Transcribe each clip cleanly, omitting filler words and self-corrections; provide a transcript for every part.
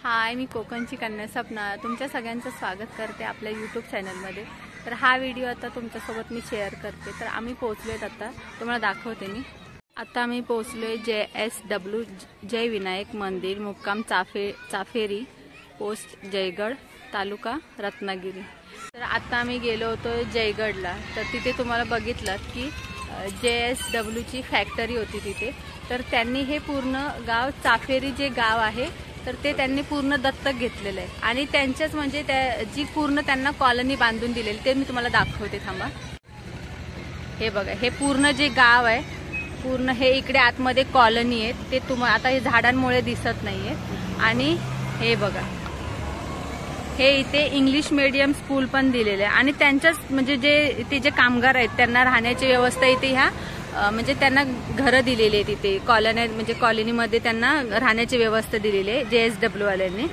हाय, मी कोकणची कन्या सपना तुमच्या सगळ्यांचं स्वागत करते आपल्या यूट्यूब चॅनलमध्ये। तर हा व्हिडिओ आता तुमच्यासोबत मी शेअर करते। तर आम्ही पोहोचलोय, आता तुम्हाला दाखवते मी। आता आम्ही पोहोचलोय JSW जय विनायक मंदिर, मुक्काम चाफेरी, पोस्ट जयगड, तालुका रत्नागिरी। तर आता आम्ही गेलो होतो जयगडला। तर तिथे तुम्हाला बघितलं की JSW ची फॅक्टरी होती तिथे। तर त्यांनी हे पूर्ण गाव चाफेरी जे गाव आहे तर ते त्यांनी पूर्ण दत्तक घेतलेलं आहे आणि त्यांच्याच म्हणजे त्या जी पूर्ण त्यांना कॉलनी बांधून दिलेली ते मी तुम्हाला दाखवते, थांबा। हे बघा, हे पूर्ण जे गाव आहे, पूर्ण हे इकडे आतमध्ये कॉलनी आहे, ते तुम्हाला आता हे झाडांमुळे दिसत नाहीये। आणि हे बघा, हे इथे इंग्लिश मीडियम स्कूल पण दिलेले आहे आणि त्यांच्याच म्हणजे जे कामगार आहेत त्यांना राहण्याची व्यवस्था इथे ह्या म्हणजे त्यांना घरं दिलेली आहे तिथे कॉलनी, म्हणजे कॉलनीमध्ये त्यांना राहण्याची व्यवस्था दिलेली आहे JSW वाल्यांनी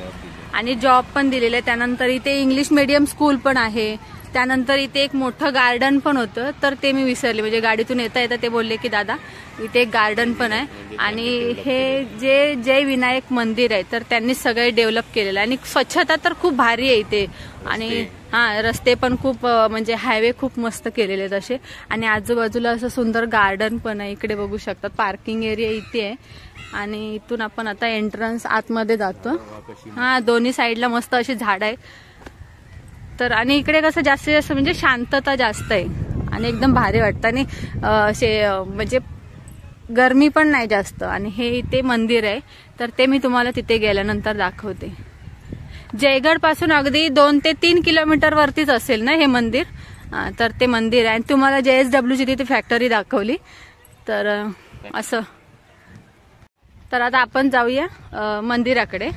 आणि जॉब पण दिलेले आहे। त्यानंतर इथे इंग्लिश मीडियम स्कूल पण आहे। त्यानंतर इथे एक मोठं गार्डन पण होतं, तर ते मी विसरले, म्हणजे गाडीतून येता येता ते बोलले की दादा इथे एक गार्डन पण आहे। आणि हे जे जय विनायक मंदिर आहे तर त्यांनी सगळे डेव्हलप केलेलं आहे आणि स्वच्छता तर खूप भारी आहे इथे। आणि रस्ते पण खूप म्हणजे हायवे खूप मस्त केलेले आहेत असे। आणि आजूबाजूला असं सुंदर गार्डन पण आहे, इकडे बघू शकतात। पार्किंग एरिया इथे आहे आणि इथून आपण आता एंट्रन्स आतमध्ये जातो। दोन्ही साईडला मस्त अशी झाड आहे। तर आणि इकडे कसं जास्तीत जास्त म्हणजे शांतता जास्त आहे आणि एकदम भारी वाटतं आणि असे म्हणजे गरमी पण नाही जास्त। आणि हे इथे मंदिर आहे तर ते मी तुम्हाला तिथे गेल्यानंतर दाखवते। जयगड पासून अगदी 2 ते 3 किलोमीटर वरतीच असेल ना हे मंदिर। तर ते मंदिर आहे आणि तुम्हाला JSW ची तिथे फॅक्टरी दाखवली। तर असं, तर आता आपण जाऊया मंदिराकडे।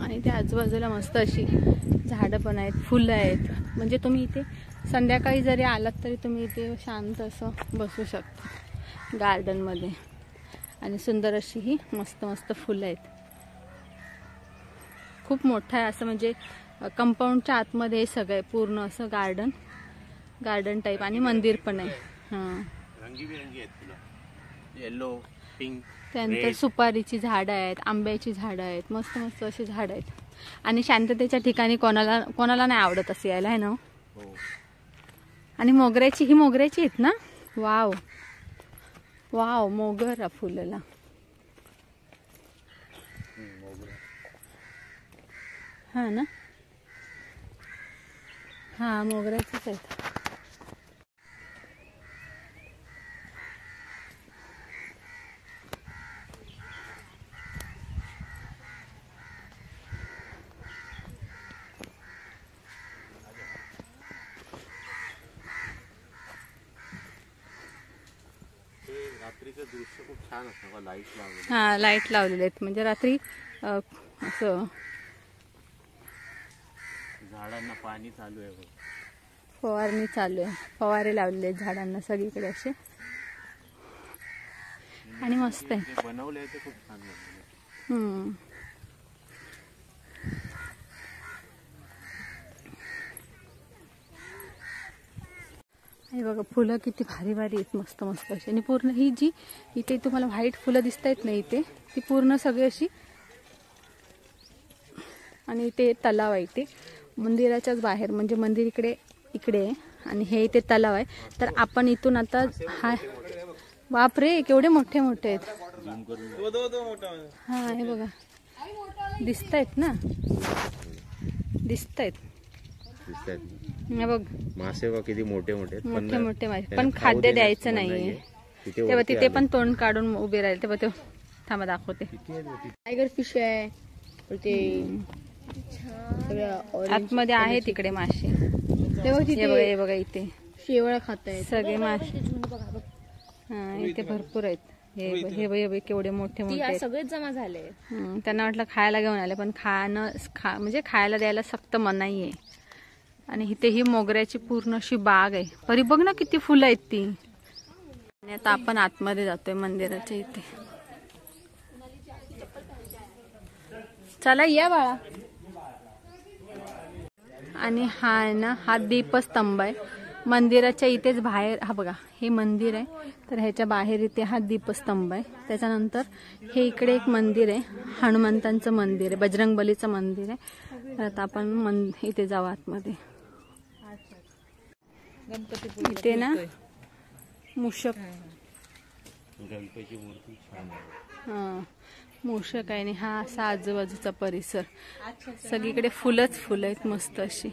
आणि त्या आजूबाजूला मस्त अशी झाडं पण आहेत, फुलं आहेत। म्हणजे तुम्ही इथे संध्याकाळी जरी आलात तरी तुम्ही इथे शांत असं बसू शकता गार्डन मध्ये। आणि सुंदर अशी ही मस्त मस्त फुलं आहेत। खूप मोठं आहे असं, म्हणजे कंपाऊंडच्या आतमध्ये हे सगळं पूर्ण असं गार्डन टाईप आणि मंदिर पण आहे। रंगीबेरंगी आहेत फुलं, येलो, पिंक। त्यानंतर सुपारीची झाडं आहेत, आंब्याची झाडं आहेत, मस्त मस्त अशी झाडं आहेत। आणि शांततेच्या ठिकाणी कोणाला नाही आवडत असं यायला, आहे ना। आणि ही मोगऱ्याची आहेत ना। वाव वाव, मोगरा फुलला। हा ना, हा मोगऱ्याचीच आहेत। रात्रीचं दृश्य खूप छान असतं, लाईट लावलेली। लाईट लावलेले आहेत, म्हणजे रात्री असं झाडांना पाणी चालू आहे, फवारणी चालू आहे, फवारे लावलेले आहेत झाडांना सगळीकडे असे। आणि मस्त आहे, बनवले ते खूप छान बनवले। हे बघा, फुलं किती भारी भारी आहेत, मस्त मस्त अशी। आणि पूर्ण ही जी इथे तुम्हाला व्हाईट फुलं दिसत आहेत ना इथे, ती पूर्ण सगळी अशी। आणि इथे तलाव आहे इथे मंदिराच्याच बाहेर, म्हणजे मंदिर इकडे आहे आणि हे इथे तलाव आहे। तर आपण इथून आता बापरे केवढे मोठे मोठे आहेत। हे बघा, दिसत आहेत ना, दिसत आहेत। बघ मासे बघ किती मोठे मोठे मासे, पण खाद्य द्यायचं नाहीये। तेव्हा तिथे पण तोंड काढून उभे राहिले, तेव्हा ते थांबा दाखवते। टायगर फिश आहे, आतमध्ये आहे तिकडे मासे। हे बघा इथे शेवाळ खात आहेत सगळे मासे। इथे भरपूर आहेत। हे केवढे मोठे मोठे सगळेच जमा झाले। त्यांना वाटलं खायला घेऊन आले, पण म्हणजे खायला द्यायला सक्त मनाई आहे। आणि इथे ही मोगऱ्याची पूर्ण अशी बाग आहे, परी बघ ना किती फुलं आहेत ती। आणि आता आपण आतमध्ये जातोय मंदिराच्या इथे। चला या बाळा। आणि हा आहे ना, हा दीपस्तंभ आहे मंदिराच्या इथेच बाहेर. हा बघा, हे मंदिर आहे, तर ह्याच्या बाहेर इथे हा दीपस्तंभ आहे. त्याच्यानंतर हे इकडे एक मंदिर आहे, हनुमंतांचं मंदिर आहे, बजरंगबलीचं मंदिर आहे. तर आता आपण इथे जाऊ आतमध्ये. इथे ना मूषक, गणपतीची मूर्ती छान आहे. हा मूषक आहे. आणि हा असा आजूबाजूचा परिसर, सगळीकडे फुलंच फुलं आहेत मस्त अशी.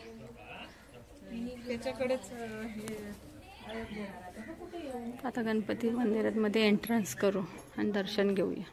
आता गणपती मंदिरात मध्ये एंट्रन्स करू आणि दर्शन घेऊया.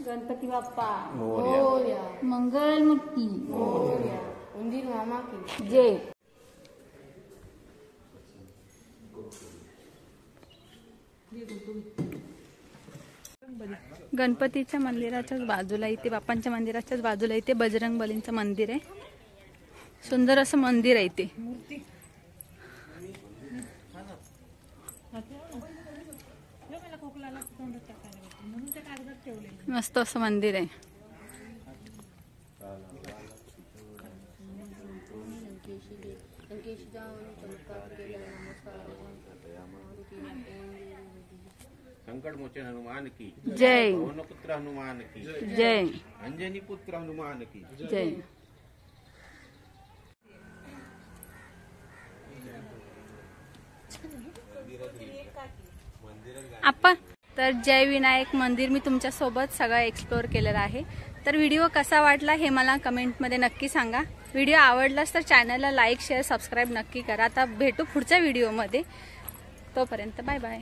गणपती बाप्पा मोरया. मंगलमूर्ती उंदीर मामा की जय. गणपतीच्या मंदिराच्याच बाजूला इथे, बाप्पांच्या मंदिराच्याच बाजूला इथे बजरंगबलींचं मंदिर आहे. सुंदर असं मंदिर आहे इथे. मस्त असं मंदिर आहे. संकट मोचन हनुमान की जय. पवनपुत्र हनुमान की जय. अंजनी पुत्र हनुमान की जय. आपण तर जय विनायक मंदिर मी तुमच्या सोबत सगळं एक्सप्लोअर केलेलं आहे. तर व्हिडिओ कसा वाटला हे मला कमेंटमध्ये नक्की सांगा. व्हिडिओ आवडलास तर चॅनलला लाईक शेअर सबस्क्राईब नक्की करा. आता भेटू पुढच्या व्हिडिओमध्ये. तोपर्यंत बाय बाय.